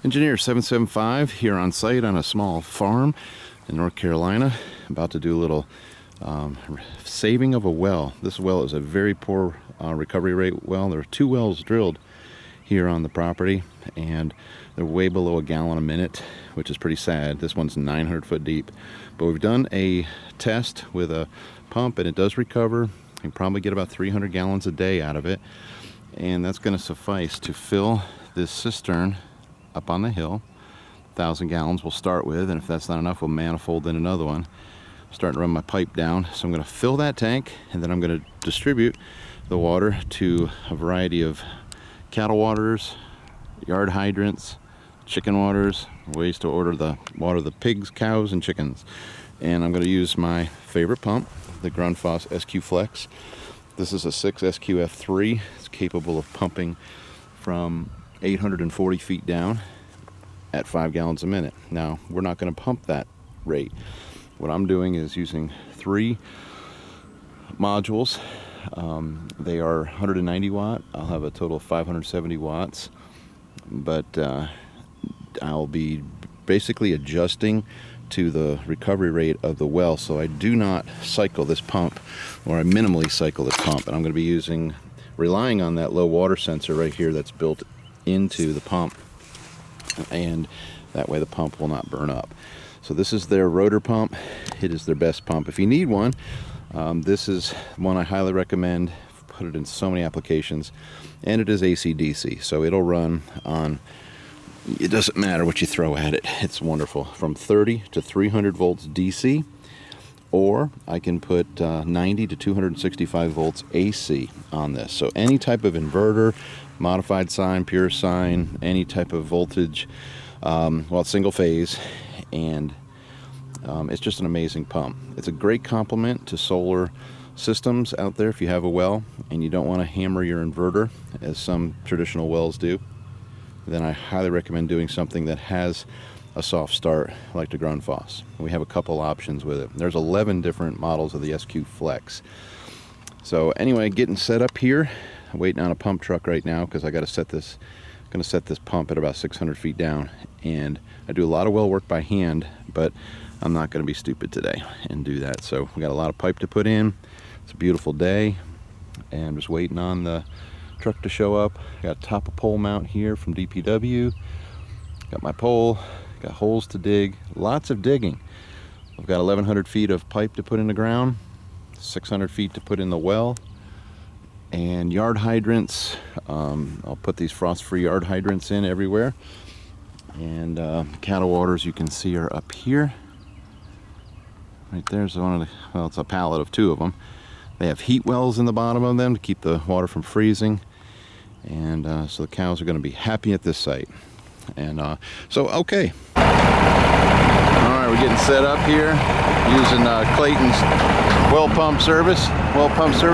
Engineer 775 here on site on a small farm in North Carolina, about to do a little saving of a well. This well is a very poor recovery rate well. There are 2 wells drilled here on the property, and they're way below a gallon a minute, which is pretty sad. This one's 900 foot deep, but we've done a test with a pump and it does recover. You can probably get about 300 gallons a day out of it, and that's going to suffice to fill this cistern up on the hill. 1,000 gallons we'll start with, and if that's not enough, we'll manifold in another one. I'm starting to run my pipe down, so I'm going to fill that tank, and then I'm going to distribute the water to a variety of cattle waters, yard hydrants, chicken waters, ways to water the pigs, cows, and chickens. And I'm going to use my favorite pump, the Grundfos SQFlex. This is a 6 SQF3. It's capable of pumping from 840 feet down at 5 gallons a minute. Now, we're not going to pump that rate. What I'm doing is using 3 modules. They are 190 watt. I'll have a total of 570 watts, but I'll be basically adjusting to the recovery rate of the well. So I do not cycle this pump, or I minimally cycle this pump, and I'm going to be relying on that low water sensor right here that's built into the pump, and that way the pump will not burn up. So this is their rotor pump. It is their best pump. If you need one, this is one I highly recommend. Put it in so many applications, and it is AC/DC, so it'll run on, it doesn't matter what you throw at it. It's wonderful, from 30 to 300 volts DC, or I can put 90 to 265 volts AC on this. So any type of inverter, modified sine, pure sine, any type of voltage, well, it's single phase, and it's just an amazing pump. It's a great complement to solar systems out there if you have a well and you don't want to hammer your inverter as some traditional wells do. Then I highly recommend doing something that has a soft start like the Grundfos. We have a couple options with it. There's 11 different models of the SQFlex. So anyway, getting set up here. I'm waiting on a pump truck right now because I got to set this. I'm going to set this pump at about 600 feet down, and I do a lot of well work by hand, but I'm not going to be stupid today and do that. So we got a lot of pipe to put in. It's a beautiful day, and I'm just waiting on the truck to show up. Got a top of pole mount here from DPW. Got my pole. Got holes to dig. Lots of digging. I've got 1,100 feet of pipe to put in the ground, 600 feet to put in the well, and yard hydrants. I'll put these frost-free yard hydrants in everywhere. And cattle waters, you can see, are up here. Right there's one of the, well, it's a pallet of 2 of them. They have heat wells in the bottom of them to keep the water from freezing. And so the cows are going to be happy at this site. And so, okay. All right, we're getting set up here using Clayton's well pump service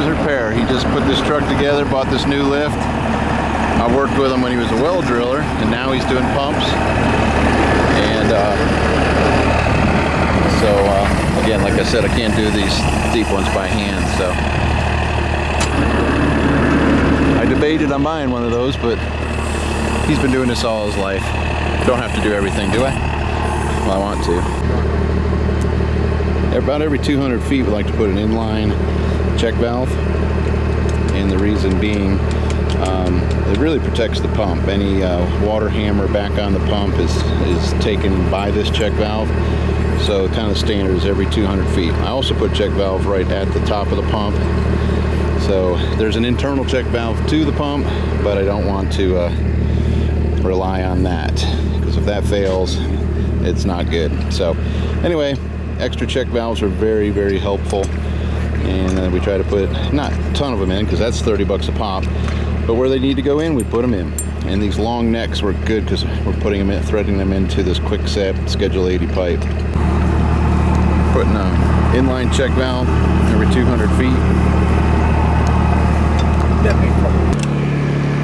repair. He just put this truck together, bought this new lift. I worked with him when he was a well driller, and now he's doing pumps. And so again, like I said, I can't do these deep ones by hand, so I debated on buying one of those, but he's been doing this all his life. Don't have to do everything, do I? Well, I want to. About every 200 feet, we like to put an inline check valve, and the reason being, it really protects the pump. Any water hammer back on the pump is taken by this check valve. So kind of standard is every 200 feet. I also put check valve right at the top of the pump. So there's an internal check valve to the pump, but I don't want to rely on that, because if that fails, it's not good. So anyway, extra check valves are very, very helpful. And then we try to put not a ton of them in, because that's 30 bucks a pop. But where they need to go in, we put them in. And these long necks work good because we're putting them in, threading them into this quick set Schedule 80 pipe. Putting an inline check valve every 200 feet.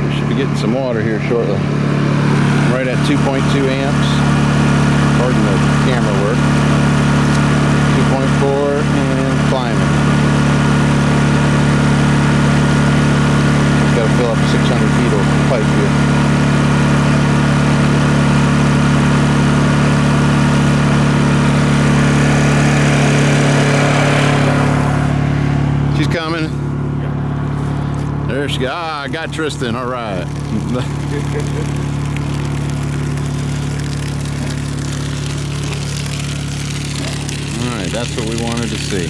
We should be getting some water here shortly. Right at 2.2 amps. Pardon the camera work. 2.4 and climbing. she goes. Ah, I got Tristan, all right. All right, that's what we wanted to see.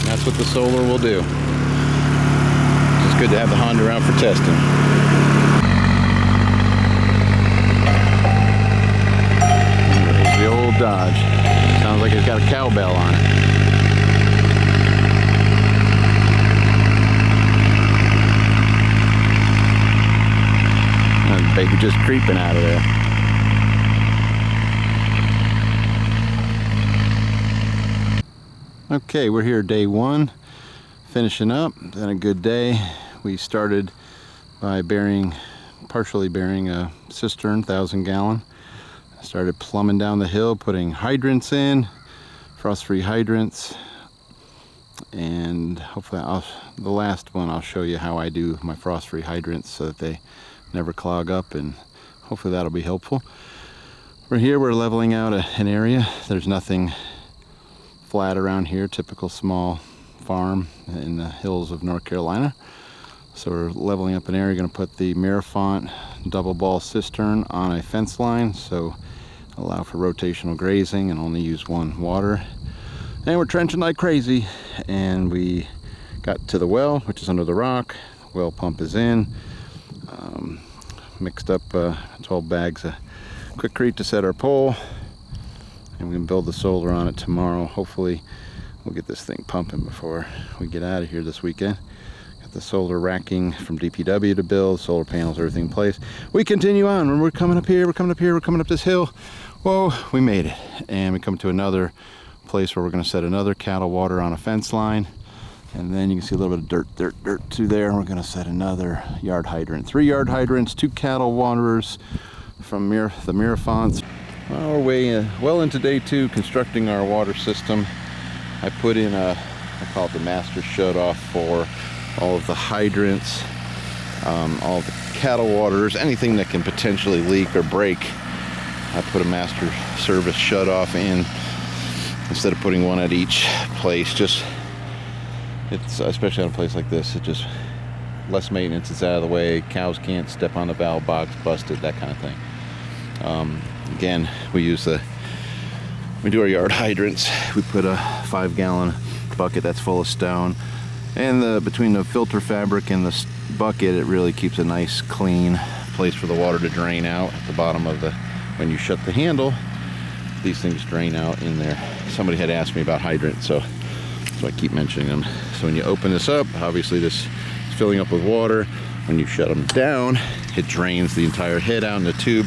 That's what the solar will do. It's just good to have the Honda around for testing. There's the old Dodge. Sounds like it's got a cowbell on it. And the baby just creeping out of there. Okay, we're here day one, finishing up. Been a good day. We started by partially burying a cistern, 1,000-gallon. Started plumbing down the hill, putting hydrants in, frost-free hydrants, and hopefully the last one I'll show you how I do my frost-free hydrants so that they never clog up, and hopefully that'll be helpful. We're here, we're leveling out an area. There's nothing flat around here, typical small farm in the hills of North Carolina. So we're leveling up an area. Going to put the Mirafont double ball cistern on a fence line, so allow for rotational grazing and only use one water. And we're trenching like crazy, and we got to the well, which is under the rock. Well pump is in. Mixed up 12 bags of Quikrete to set our pole, and we can build the solar on it tomorrow. Hopefully we'll get this thing pumping before we get out of here this weekend. Got the solar racking from DPW to build, solar panels, everything in place. We continue on. When we're coming up here, we're coming up this hill. Whoa, we made it. And we come to another place where we're going to set another cattle water on a fence line. And then you can see a little bit of dirt to there. We're going to set another yard hydrant. 3 yard hydrants, 2 cattle waterers from the Mirafonts. Well, we're well into day 2 constructing our water system. I put in I call it the master shut-off for all of the hydrants, all of the cattle waterers, anything that can potentially leak or break. I put a master service shut-off in instead of putting one at each place. It's especially on a place like this, it just less maintenance, it's out of the way, cows can't step on the valve box, busted, that kind of thing. Again, we do our yard hydrants. We put a 5-gallon bucket that's full of stone, and between the filter fabric and the bucket, it really keeps a nice clean place for the water to drain out at the bottom of when you shut the handle. These things drain out in there. Somebody had asked me about hydrants, so I keep mentioning them. So when you open this up, obviously this is filling up with water. When you shut them down, it drains the entire head out in the tube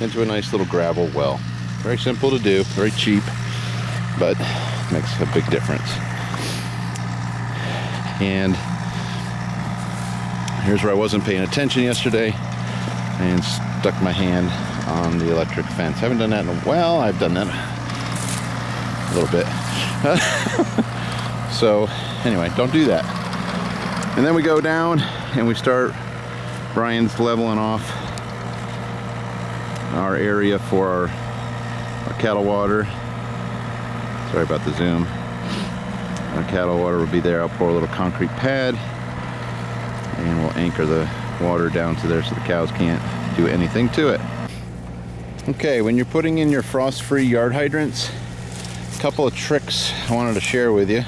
into a nice little gravel well. Very simple to do, very cheap, but makes a big difference. And here's where I wasn't paying attention yesterday and stuck my hand on the electric fence. Haven't done that in a while. I've done that a little bit. So anyway, don't do that. And then we go down and we start, Brian's leveling off our area for our cattle water. Sorry about the zoom. Our cattle water will be there. I'll pour a little concrete pad and we'll anchor the water down to there so the cows can't do anything to it. Okay, when you're putting in your frost-free yard hydrants, a couple of tricks I wanted to share with you.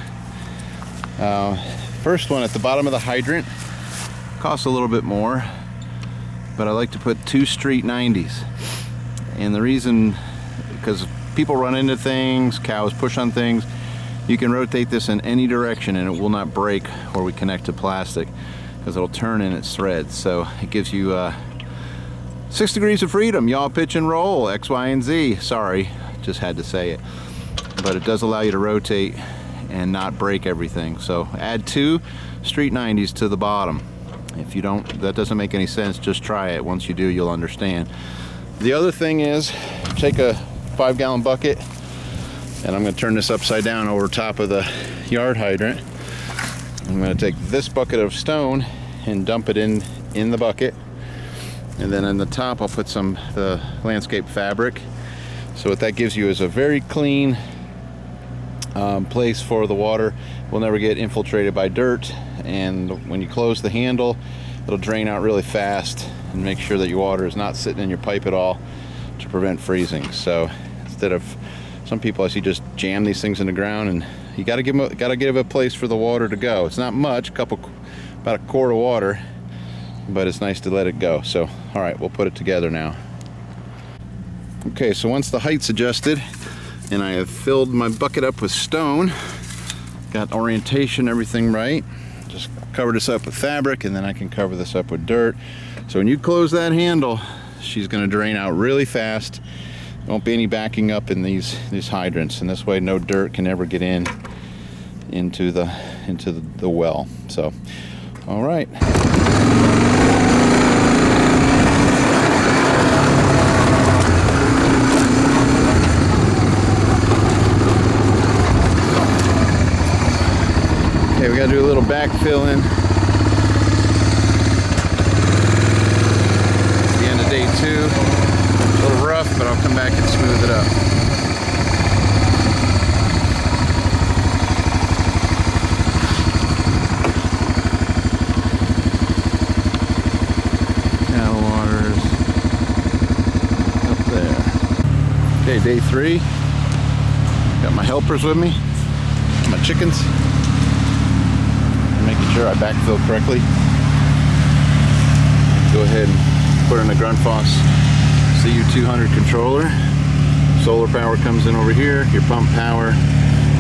First one, at the bottom of the hydrant, costs a little bit more, but I like to put 2 street 90s. And the reason, because people run into things, cows push on things, you can rotate this in any direction and it will not break where we connect to plastic, because it'll turn in its threads. So it gives you 6 degrees of freedom, yaw, pitch, and roll, X, Y, and Z. Sorry, just had to say it. But it does allow you to rotate and not break everything. So add 2 street 90s to the bottom. If you don't, that doesn't make any sense, just try it. Once you do, you'll understand. The other thing is, take a 5-gallon bucket, and I'm going to turn this upside down over top of the yard hydrant. I'm going to take this bucket of stone and dump it in the bucket, and then on the top I'll put the landscape fabric. So what that gives you is a very clean place for the water. Will never get infiltrated by dirt, and when you close the handle, it'll drain out really fast, and make sure that your water is not sitting in your pipe at all to prevent freezing. So instead of, some people I see just jam these things in the ground, and you got to give a place for the water to go. It's not much, about a quart of water, but it's nice to let it go. So all right, we'll put it together now. Okay, so once the height's adjusted and I have filled my bucket up with stone, got orientation, everything right, just cover this up with fabric, and then I can cover this up with dirt. So when you close that handle, she's going to drain out really fast. There won't be any backing up in these hydrants, and this way no dirt can ever get into the well. So all right. Okay, we gotta do a little backfill in. It's the end of day 2. A little rough, but I'll come back and smooth it up. Cattle waters up there. Okay, day 3. Got my helpers with me, my chickens. Making sure I backfill correctly. Go ahead and put in a Grundfos CU200 controller. Solar power comes in over here. Your pump power,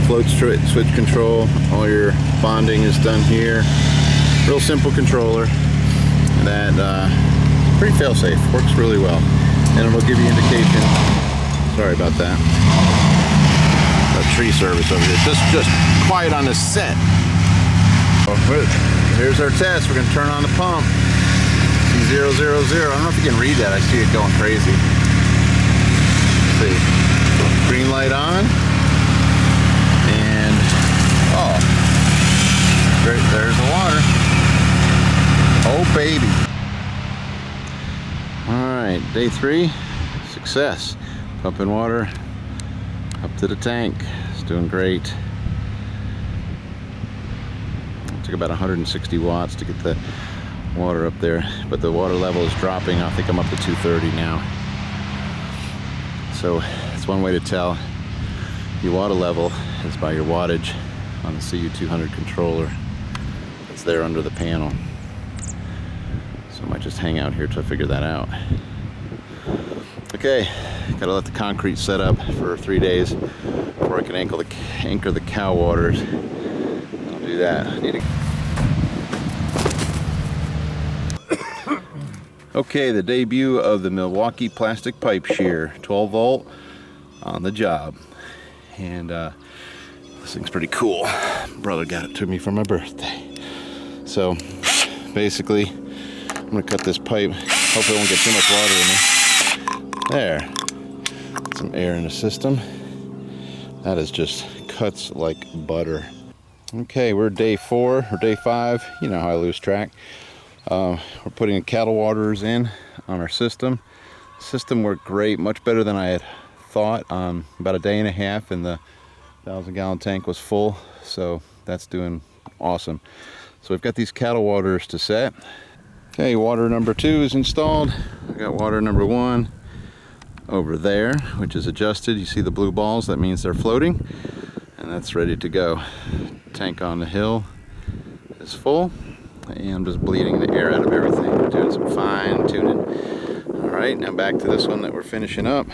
float switch control, all your bonding is done here. Real simple controller that pretty fail-safe, works really well, and it'll give you indication. Sorry about that. A tree service over here. Just quiet on the set. Here's our test. We're going to turn on the pump. C000. I don't know if you can read that. I see it going crazy. Let's see. Green light on. And oh, there's the water. Oh baby. All right, day 3, success. Pumping water up to the tank. It's doing great. Took about 160 watts to get the water up there, but the water level is dropping. I think I'm up to 230 now. So that's one way to tell your water level is by your wattage on the CU200 controller that's there under the panel. So I might just hang out here till I figure that out. Okay, gotta let the concrete set up for 3 days before I can anchor the cow waters. Do that. Okay, the debut of the Milwaukee plastic pipe shear, 12 volt on the job, and this thing's pretty cool. Brother got it to me for my birthday. So basically, I'm gonna cut this pipe. Hopefully, I won't get too much water in it. There, get some air in the system. That is just cuts like butter. Okay, we're day 4 or day 5. You know how I lose track. We're putting cattle waters in on our system. The system worked great, much better than I had thought. About a day and a half, and the 1,000-gallon tank was full. So that's doing awesome. So we've got these cattle waters to set. Okay, water number 2 is installed. I got water number 1 over there, which is adjusted. You see the blue balls? That means they're floating, and that's ready to go. Tank on the hill is full, and I'm just bleeding the air out of everything, doing some fine tuning. All right, now back to this one that we're finishing up.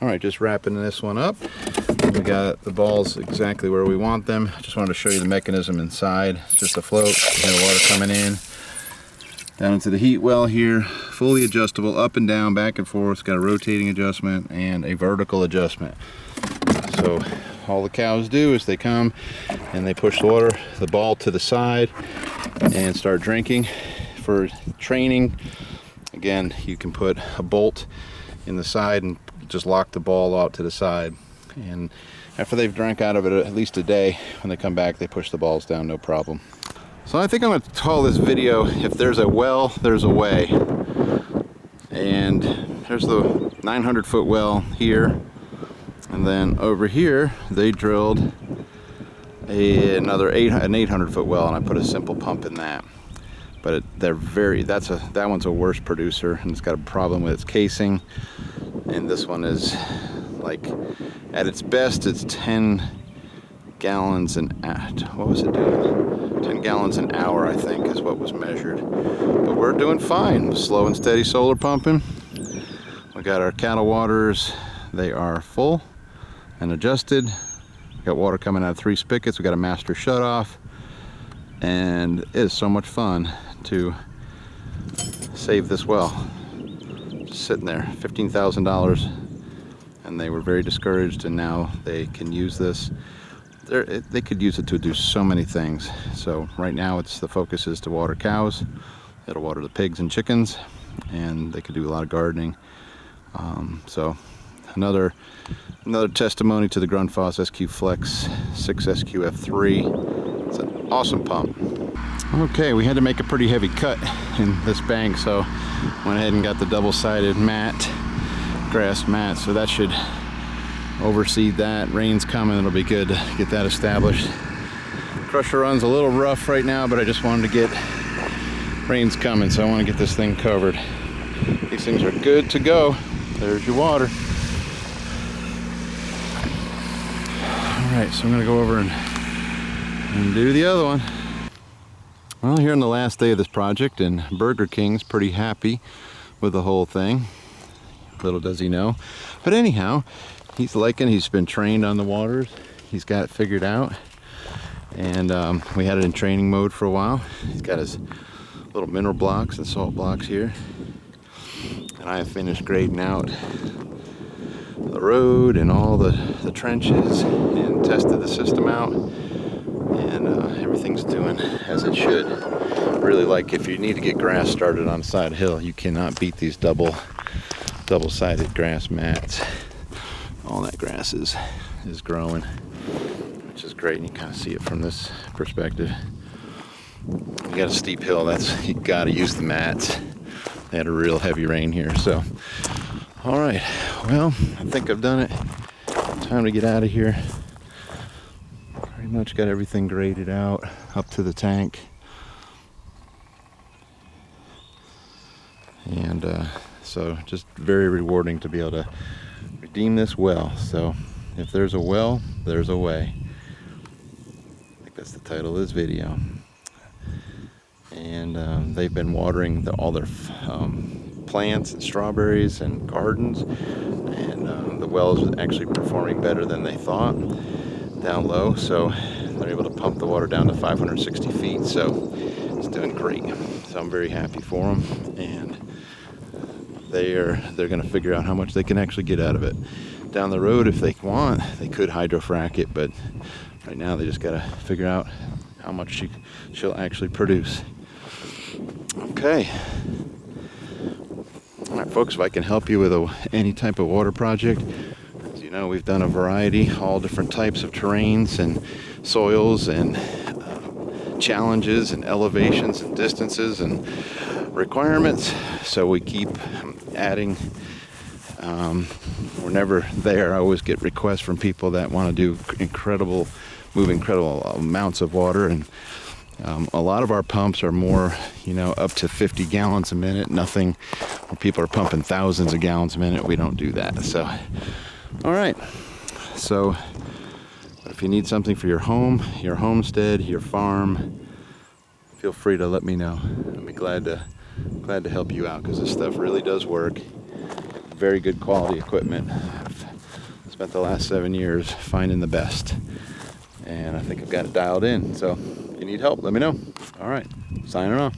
All right, just wrapping this one up. We got the balls exactly where we want them. Just wanted to show you the mechanism inside. It's just a float, the water coming in down into the heat well here, fully adjustable, up and down, back and forth. It's got a rotating adjustment and a vertical adjustment. So all the cows do is they come and they push the ball to the side and start drinking. For training, again, you can put a bolt in the side and just lock the ball out to the side, and after they've drank out of it at least a day, when they come back they push the balls down, no problem. So I think I'm going to call this video, if there's a well, there's a way. And there's the 900-foot well here, and then over here they drilled an 800-foot well, and I put a simple pump in that. but that one's a worse producer, and it's got a problem with its casing. And this one is like, at its best, it's 10 gallons an what was it doing? 10 gallons an hour, I think, is what was measured. But we're doing fine. Slow and steady solar pumping. We got our cattle waters. They are full and adjusted. We got water coming out of 3 spigots. We got a master shutoff, and it is so much fun to save this well. Just sitting there, $15,000, and they were very discouraged, and now they can use this. They could use it to do so many things. So right now the focus is to water cows. It'll water the pigs and chickens, and they could do a lot of gardening. So another testimony to the Grundfos SQFlex 6 SQF3. It's an awesome pump. Okay, we had to make a pretty heavy cut in this bank, so went ahead and got the double-sided grass mat, so that should overseed that. Rain's coming, it'll be good to get that established. Crusher run's a little rough right now, but I just wanted to get, rain's coming, so I want to get this thing covered. These things are good to go. There's your water. Alright, so I'm going to go over and do the other one. Well, here on the last day of this project, and Burger King's pretty happy with the whole thing. Little does he know. But anyhow, he's been trained on the waters. He's got it figured out. And we had it in training mode for a while. He's got his little mineral blocks and salt blocks here. And I have finished grading out the road and all the trenches and tested the system out. And everything's doing as it should. Really, like, if you need to get grass started on the side of the hill, you cannot beat these double-sided grass mats. All that grass is growing, which is great, and you kind of see it from this perspective. You got a steep hill, you got to use the mats. They had a real heavy rain here, so all right. Well, I think I've done it. Time to get out of here. Pretty much got everything graded out up to the tank, and so just very rewarding to be able to redeem this well. So if there's a well, there's a way. I think that's the title of this video. And they've been watering all their plants and strawberries and gardens, and the well is actually performing better than they thought down low. So they're able to pump the water down to 560 feet. So it's doing great. So I'm very happy for them, and they're going to figure out how much they can actually get out of it. Down the road, if they want, they could hydrofrack it, but right now they just got to figure out how much she'll actually produce. Okay. All right, folks, if I can help you with any type of water project, as you know, we've done a variety, all different types of terrains and soils and challenges and elevations and distances and requirements. So we keep adding. We're never there. I always get requests from people that want to do move incredible amounts of water, and a lot of our pumps are more, up to 50 gallons a minute. Nothing where people are pumping thousands of gallons a minute. We don't do that. So, all right. So, if you need something for your home, your homestead, your farm, feel free to let me know. I'll be glad to help you out, because this stuff really does work. Very good quality equipment. I've spent the last 7 years finding the best, and I think I've got it dialed in. So if you need help, let me know. All right, signing off.